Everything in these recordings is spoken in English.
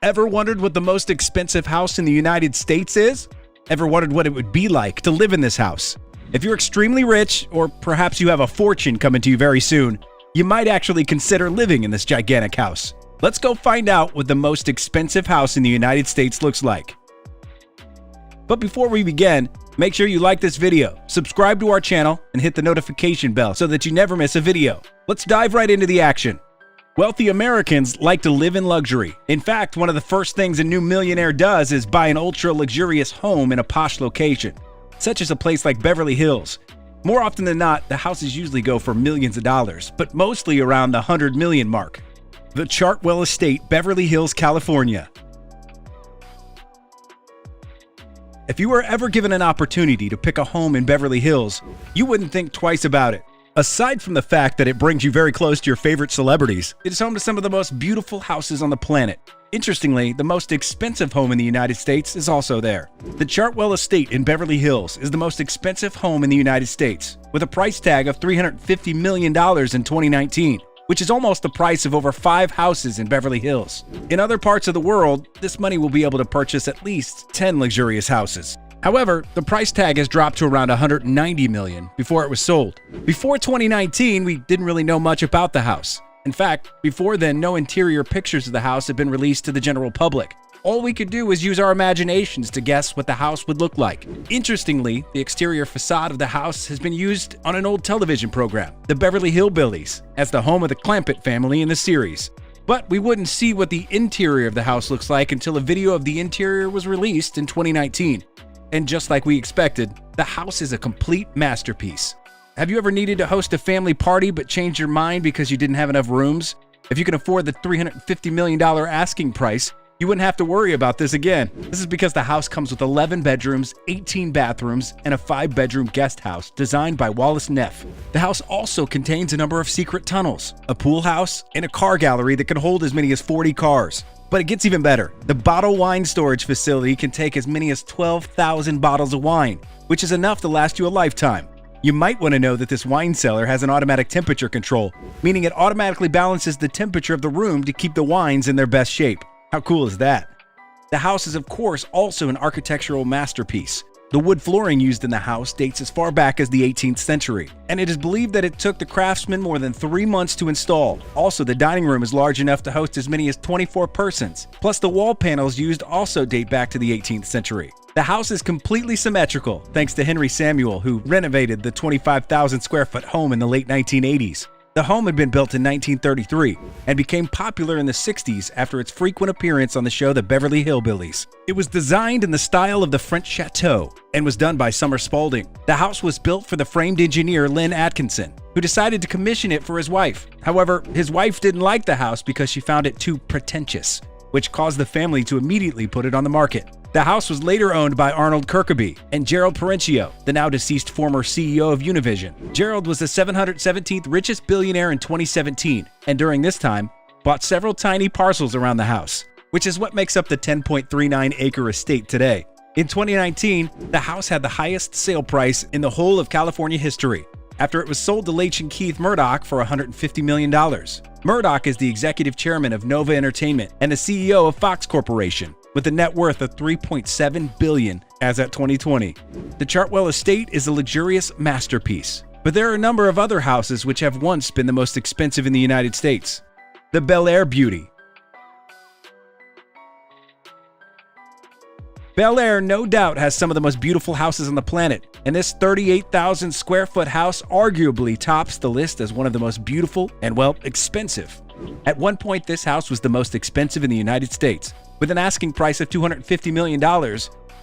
Ever wondered what the most expensive house in the United States is? Ever wondered what it would be like to live in this house? If you're extremely rich, or perhaps you have a fortune coming to you very soon, you might actually consider living in this gigantic house. Let's go find out what the most expensive house in the United States looks like. But before we begin, make sure you like this video, subscribe to our channel, and hit the notification bell so that you never miss a video. Let's dive right into the action. Wealthy Americans like to live in luxury. In fact, one of the first things a new millionaire does is buy an ultra-luxurious home in a posh location, such as a place like Beverly Hills. More often than not, the houses usually go for millions of dollars, but mostly around the 100 million mark. The Chartwell Estate, Beverly Hills, California. If you were ever given an opportunity to pick a home in Beverly Hills, you wouldn't think twice about it. Aside from the fact that it brings you very close to your favorite celebrities, it is home to some of the most beautiful houses on the planet. Interestingly, the most expensive home in the United States is also there. The Chartwell Estate in Beverly Hills is the most expensive home in the United States, with a price tag of $350 million in 2019, which is almost the price of over 5 houses in Beverly Hills. In other parts of the world, this money will be able to purchase at least 10 luxurious houses. However, the price tag has dropped to around $190 million before it was sold. Before 2019, we didn't really know much about the house. In fact, before then, no interior pictures of the house had been released to the general public. All we could do was use our imaginations to guess what the house would look like. Interestingly, the exterior facade of the house has been used on an old television program, The Beverly Hillbillies, as the home of the Clampett family in the series. But we wouldn't see what the interior of the house looks like until a video of the interior was released in 2019. And just like we expected, the house is a complete masterpiece. Have you ever needed to host a family party but changed your mind because you didn't have enough rooms? If you can afford the $350 million asking price, you wouldn't have to worry about this again. This is because the house comes with 11 bedrooms, 18 bathrooms, and a 5-bedroom guest house designed by Wallace Neff. The house also contains a number of secret tunnels, a pool house, and a car gallery that can hold as many as 40 cars. But it gets even better. The bottle wine storage facility can take as many as 12,000 bottles of wine, which is enough to last you a lifetime. You might want to know that this wine cellar has an automatic temperature control, meaning it automatically balances the temperature of the room to keep the wines in their best shape. How cool is that? The house is, of course, also an architectural masterpiece. The wood flooring used in the house dates as far back as the 18th century, and it is believed that it took the craftsman more than 3 months to install. Also, the dining room is large enough to host as many as 24 persons. Plus, the wall panels used also date back to the 18th century. The house is completely symmetrical, thanks to Henry Samuel, who renovated the 25,000 square foot home in the late 1980s. The home had been built in 1933 and became popular in the 60s after its frequent appearance on the show The Beverly Hillbillies. It was designed in the style of the French chateau and was done by Summer Spalding. The house was built for the famed engineer Lynn Atkinson, who decided to commission it for his wife. However, his wife didn't like the house because she found it too pretentious, which caused the family to immediately put it on the market. The house was later owned by Arnold Kirkby and Gerald Perenchio, the now deceased former CEO of Univision. Gerald was the 717th richest billionaire in 2017, and during this time, bought several tiny parcels around the house, which is what makes up the 10.39-acre estate today. In 2019, the house had the highest sale price in the whole of California history, after it was sold to Laich and Keith Murdoch for $150 million. Murdoch is the executive chairman of Nova Entertainment and the CEO of Fox Corporation, with a net worth of $3.7 billion as at 2020. The Chartwell Estate is a luxurious masterpiece, but there are a number of other houses which have once been the most expensive in the United States. The Bel Air Beauty. Bel Air no doubt has some of the most beautiful houses on the planet, and this 38,000 square foot house arguably tops the list as one of the most beautiful and, well, expensive. At one point, this house was the most expensive in the United States, with an asking price of $250 million.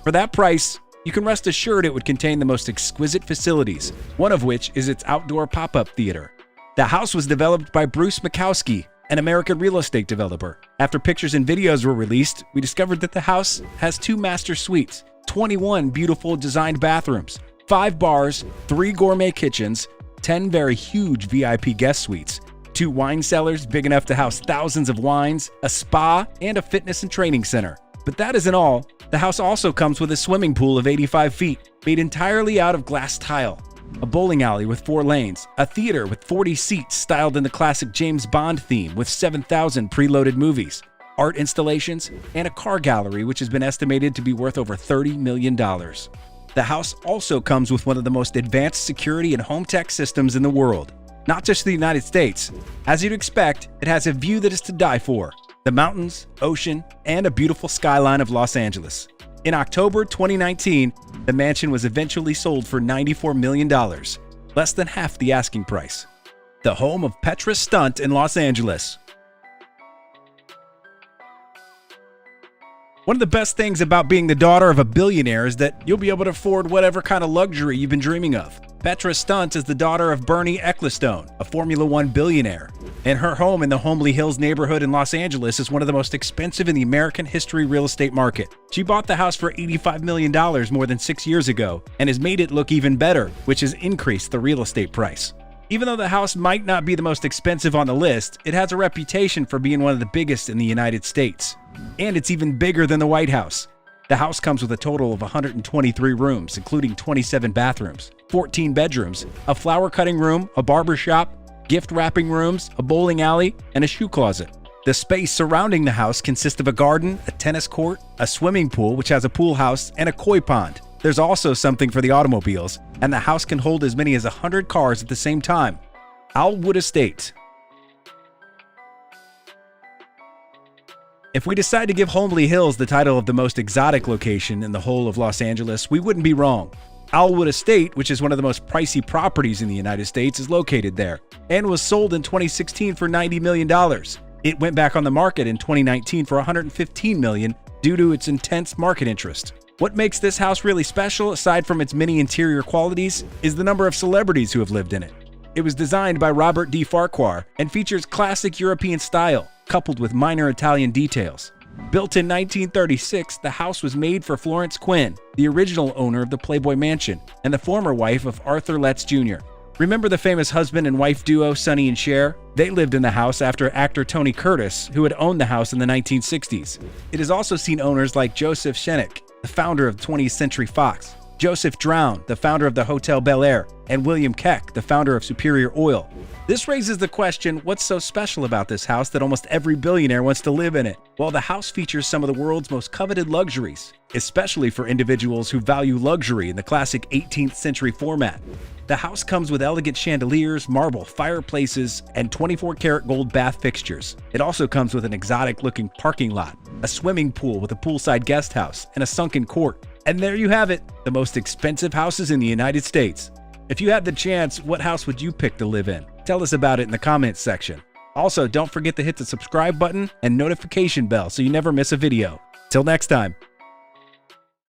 For that price, you can rest assured it would contain the most exquisite facilities, one of which is its outdoor pop-up theater. The house was developed by Bruce Makowski, an American real estate developer. After pictures and videos were released, we discovered that the house has 2 master suites, 21 beautiful designed bathrooms, 5 bars, 3 gourmet kitchens, 10 very huge VIP guest suites, 2 wine cellars big enough to house thousands of wines, a spa, and a fitness and training center. But that isn't all. The house also comes with a swimming pool of 85 feet, made entirely out of glass tile, a bowling alley with 4 lanes, a theater with 40 seats styled in the classic James Bond theme with 7,000 preloaded movies, art installations, and a car gallery which has been estimated to be worth over $30 million. The house also comes with one of the most advanced security and home tech systems in the world, not just the United States. As you'd expect, it has a view that is to die for: the mountains, ocean, and a beautiful skyline of Los Angeles. In October 2019, the mansion was eventually sold for $94 million, less than half the asking price. The home of Petra Stunt in Los Angeles. One of the best things about being the daughter of a billionaire is that you'll be able to afford whatever kind of luxury you've been dreaming of. Petra Stunt is the daughter of Bernie Ecclestone, a Formula One billionaire, and her home in the Beverly Hills neighborhood in Los Angeles is one of the most expensive in the American history real estate market. She bought the house for $85 million more than 6 years ago and has made it look even better, which has increased the real estate price. Even though the house might not be the most expensive on the list, it has a reputation for being one of the biggest in the United States. And it's even bigger than the White House. The house comes with a total of 123 rooms, including 27 bathrooms, 14 bedrooms, a flower cutting room, a barber shop, gift wrapping rooms, a bowling alley, and a shoe closet. The space surrounding the house consists of a garden, a tennis court, a swimming pool which has a pool house, and a koi pond. There's also something for the automobiles, and the house can hold as many as 100 cars at the same time. Alwood Estate. If we decide to give Beverly Hills the title of the most exotic location in the whole of Los Angeles, we wouldn't be wrong. Alwood Estate, which is one of the most pricey properties in the United States, is located there and was sold in 2016 for $90 million. It went back on the market in 2019 for $115 million due to its intense market interest. What makes this house really special, aside from its many interior qualities, is the number of celebrities who have lived in it. It was designed by Robert D. Farquhar and features classic European style, coupled with minor Italian details. Built in 1936, the house was made for Florence Quinn, the original owner of the Playboy Mansion and the former wife of Arthur Letts Jr. Remember the famous husband and wife duo Sonny and Cher? They lived in the house after actor Tony Curtis, who had owned the house in the 1960s. It has also seen owners like Joseph Shennick, the founder of 20th Century Fox, Joseph Drown, the founder of the Hotel Bel Air, and William Keck, the founder of Superior Oil. This raises the question, what's so special about this house that almost every billionaire wants to live in it? Well, the house features some of the world's most coveted luxuries, especially for individuals who value luxury in the classic 18th century format. The house comes with elegant chandeliers, marble fireplaces, and 24-karat gold bath fixtures. It also comes with an exotic-looking parking lot, a swimming pool with a poolside guest house, and a sunken court. And there you have it, the most expensive houses in the United States. If you had the chance, what house would you pick to live in? Tell us about it in the comments section. Also, don't forget to hit the subscribe button and notification bell so you never miss a video. Till next time.